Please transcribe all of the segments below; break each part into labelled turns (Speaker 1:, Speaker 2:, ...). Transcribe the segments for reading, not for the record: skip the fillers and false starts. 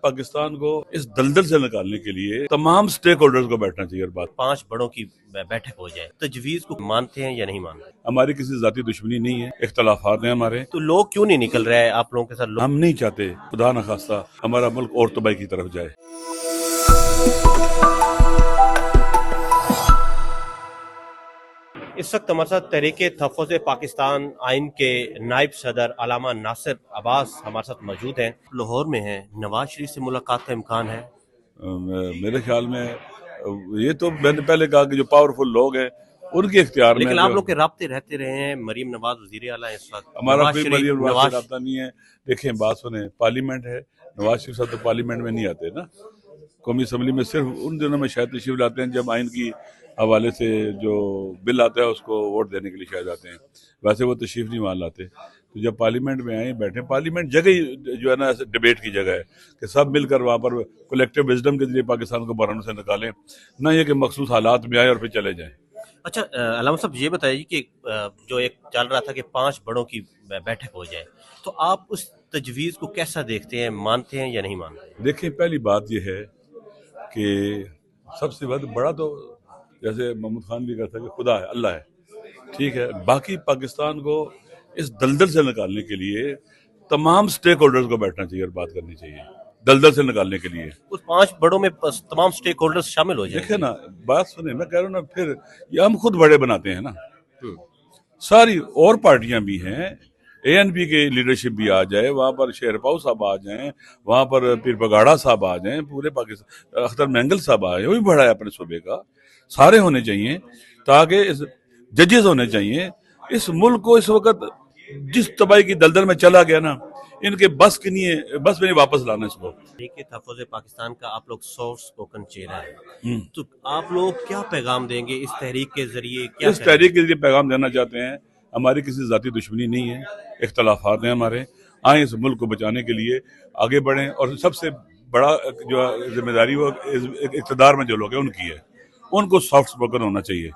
Speaker 1: पाकिस्तान को इस दलदल से निकालने के लिए तमाम स्टेक होल्डर्स को बैठना चाहिए। और बात
Speaker 2: 5 बड़ों की बैठक हो जाए, तजवीज को मानते हैं या नहीं मानते?
Speaker 1: हमारी किसी जाती दुश्मनी नहीं है, इख्तलाफात हैं हमारे,
Speaker 2: तो लोग क्यों नहीं निकल रहे हैं आप लोगों के साथ?
Speaker 1: हम नहीं चाहते खुदा न खास्ता हमारा मुल्क और तबाही की तरफ जाए।
Speaker 2: इस वक्त हमारे साथ तहरीक तहफ़्फ़ुज़ पाकिस्तान आइन के नायब सदर अल्लामा नासिर अब्बास हमारे साथ मौजूद हैं, लाहौर में हैं। नवाज शरीफ से मुलाकात का इम्कान है?
Speaker 1: मेरे ख्याल में ये तो मैंने पहले कहा कि जो पावरफुल लोग हैं उनके इख्तियार में,
Speaker 2: लेकिन आप लोग के राब्ते रहते रहे हैं। मरीम नवाज वज़ीर आला इस वक्त,
Speaker 1: हमारा कोई मरीम नवाज से राब्ता नहीं है। देखें, बात सुने, पार्लियामेंट है, नवाज शरीफ साहब तो पार्लियामेंट में नहीं आते ना, कौमी असम्बली में सिर्फ उन दिनों में शायद तशरीफ लाते हैं जब आइन की हवाले से जो बिल आता है उसको वोट देने के लिए शायद आते हैं, वैसे वो तशरीफ नहीं वहाँ लाते। तो जब पार्लियामेंट में आए बैठे, पार्लियामेंट जगह ही जो है ना डिबेट की जगह है कि सब मिलकर वहाँ पर कलेक्टिव विजडम के जरिए पाकिस्तान को बहरानों से निकालें, ना ये कि मखसूस हालात में आए और फिर चले जाएं।
Speaker 2: अच्छा, अल्लामा साहब ये बताइए कि जो एक चल रहा था कि 5 बड़ों की बैठक हो जाए, तो आप उस तजवीज़ को कैसा देखते हैं, मानते हैं या नहीं मानते?
Speaker 1: देखिए, पहली बात यह है कि सबसे बड़ा तो जैसे महमूद खान भी कहता है कि खुदा है, अल्लाह है, ठीक है। बाकी पाकिस्तान को इस दलदल से निकालने के लिए तमाम स्टेक होल्डर्स को बैठना चाहिए और बात करनी चाहिए, दलदल से निकालने के लिए।
Speaker 2: उस 5 बड़ों में तमाम स्टेक होल्डर्स शामिल हो जाए।
Speaker 1: देखिए ना, बात सुने, मैं कह रहा हूँ ना, फिर ये हम खुद बड़े बनाते हैं ना। सारी और पार्टियां भी हैं, ANP के लीडरशिप भी आ जाए, वहाँ पर शेरपाव साहब आ जाएं, वहाँ पर पीर बगाड़ा साहब आ जाएं, पूरे पाकिस्तान अख्तर मैंगल साहब आए, वो भी बड़ा है अपने सूबे का, सारे होने चाहिए ताकि इस जजेस होने चाहिए। इस मुल्क को इस वक्त जिस तबाही की दलदल में चला गया ना, इनके बस की नहीं है, बस में नहीं वापस लाना इसको।
Speaker 2: देखिए, तहफ़्फ़ुज़ पाकिस्तान का आप लोग सॉफ्ट स्पोकन चेहरा है, तो आप लोग क्या पैगाम देंगे इस तहरीक के जरिए? क्या
Speaker 1: इस तहरीक के जरिए पैगाम देना चाहते हैं, हमारी किसी जाती दुश्मनी नहीं है, इख्तलाफात हैं हमारे, आए इस मुल्क को बचाने के लिए आगे बढ़ें। और सबसे बड़ा जो जिम्मेदारी वो इक़्तिदार में जो लोग हैं उनकी है, उनको सॉफ्ट स्पोकन होना चाहिए।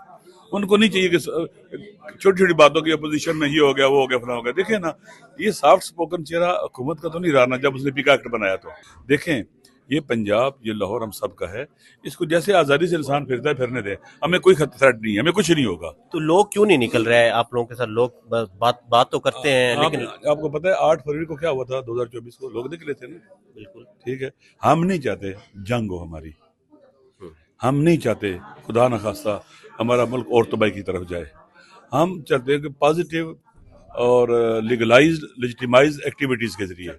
Speaker 1: उनको नहीं चाहिए कि छोटी छोटी बातों की अपोजिशन में ये हो गया, वो हो गया, फला हो गया। देखें ना, ये सॉफ्ट स्पोकन चेहरा हुकूमत का तो नहीं रहा ना जब उसने पीका एक्ट बनाया। तो देखें, ये पंजाब, ये लाहौर हम सब का है, इसको जैसे आज़ादी से इंसान फिरता है फिरने दे, हमें कोई थ्रेट नहीं है, हमें कुछ नहीं होगा।
Speaker 2: तो लोग क्यों नहीं निकल रहे हैं आप लोगों के साथ? लोग बात तो करते हैं, लेकिन
Speaker 1: आपको पता है 8 फरवरी को क्या हुआ था 2024 को? लोग निकले थे ना,
Speaker 2: बिल्कुल
Speaker 1: ठीक है। हम नहीं चाहते जंग हो हमारी, हम नहीं चाहते खुदा न खास्ता हमारा मुल्क और तबाही की तरफ जाए। हम चाहते हैं कि पॉजिटिव और लीगलाइज्ड लेजिटिमाइज्ड एक्टिविटीज़ के जरिए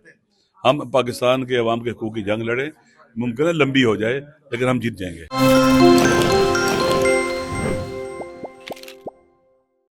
Speaker 1: हम पाकिस्तान के अवाम के हकूक़ की जंग लड़ें। मुमकिन है लंबी हो जाए, लेकिन हम जीत जाएंगे।